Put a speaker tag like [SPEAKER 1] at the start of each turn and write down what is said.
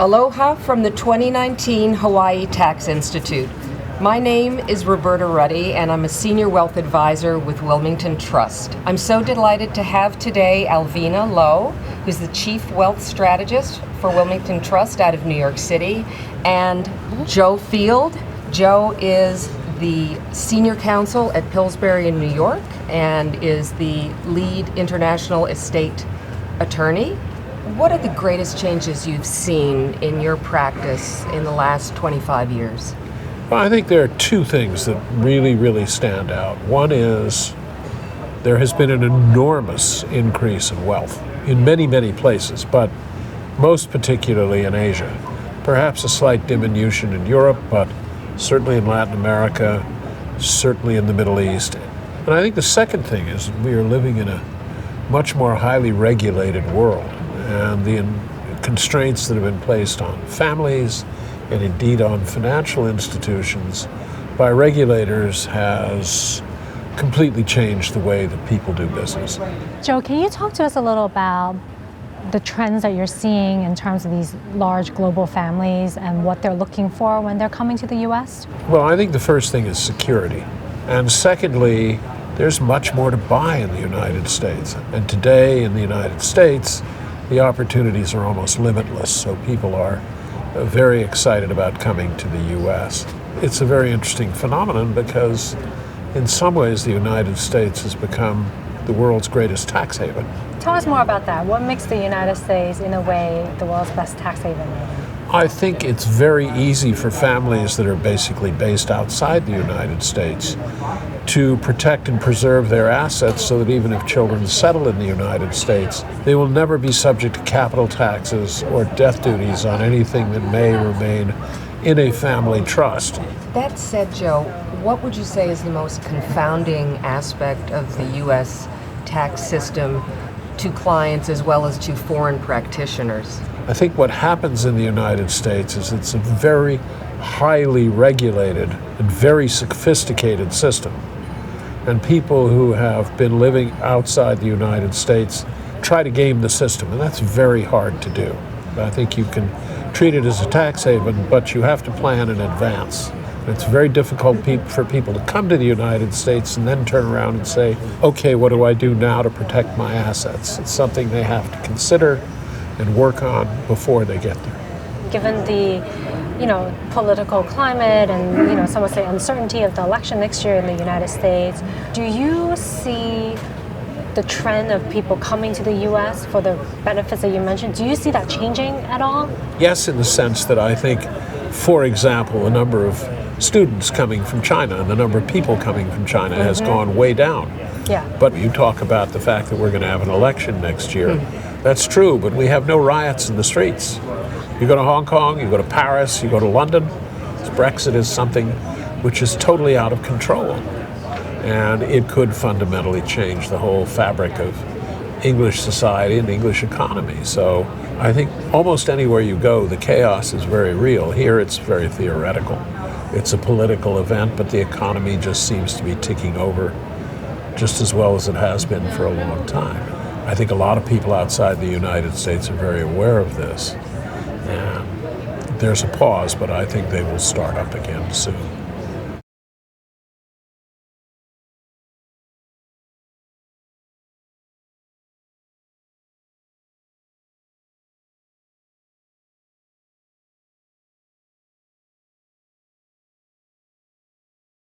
[SPEAKER 1] Aloha from the 2019 Hawaii Tax Institute. My name is Roberta Ruddy, and I'm a Senior Wealth Advisor with Wilmington Trust. I'm so delighted to have today Alvina Lowe, who's the Chief Wealth Strategist for Wilmington Trust out of New York City, and Joe Field. Joe is the Senior Counsel at Pillsbury in New York and is the lead international estate attorney. What are the greatest changes you've seen in your practice in the last 25 years?
[SPEAKER 2] Well, I think there are two things that really stand out. One is there has been an enormous increase in wealth in many places, but most particularly in Asia. Perhaps a slight diminution in Europe, but certainly in Latin America, certainly in the Middle East. And I think the second thing is we are living in a much more highly regulated world, and the constraints that have been placed on families and indeed on financial institutions by regulators has completely changed the way that people do business.
[SPEAKER 3] Joe, can you talk to us a little about the trends that you're seeing in terms of these large global families and what they're looking for when they're coming to the U.S.?
[SPEAKER 2] Well, I think the first thing is security. And secondly, there's much more to buy in the United States. And today in the United States, the opportunities are almost limitless. So people are very excited about coming to the U.S. It's a very interesting phenomenon because in some ways the United States has become the world's greatest tax haven.
[SPEAKER 3] Tell us more about that. What makes the United States, in a way, the world's best tax haven?
[SPEAKER 2] I think it's very easy for families that are basically based outside the United States to protect and preserve their assets so that even if children settle in the United States, they will never be subject to capital taxes or death duties on anything that may remain in a family trust.
[SPEAKER 1] That said, Joe, what would you say is the most confounding aspect of the U.S. tax system to clients as well as to foreign practitioners?
[SPEAKER 2] I think what happens in the United States is it's a very highly regulated and very sophisticated system. And people who have been living outside the United States try to game the system, and that's very hard to do. I think you can treat it as a tax haven, but you have to plan in advance. It's very difficult for people to come to the United States and then turn around and say, okay, what do I do now to protect my assets? It's something they have to consider and work on before they get there.
[SPEAKER 3] Given the political climate and some would say uncertainty of the election next year in the United States, do you see the trend of people coming to the U.S. for the benefits that you mentioned? Do you see that changing at all?
[SPEAKER 2] Yes, in the sense that I think, for example, the number of students coming from China and the number of people coming from China has gone way down.
[SPEAKER 3] Yeah.
[SPEAKER 2] But you talk about the fact that we're going to have an election next year. That's true, but we have no riots in the streets. You go to Hong Kong, you go to Paris, you go to London. Brexit is something which is totally out of control. And it could fundamentally change the whole fabric of English society and English economy. So I think almost anywhere you go, the chaos is very real. Here it's very theoretical. It's a political event, but the economy just seems to be ticking over just as well as it has been for a long time. I think a lot of people outside the United States are very aware of this. And there's a pause, but I think they will start up again soon.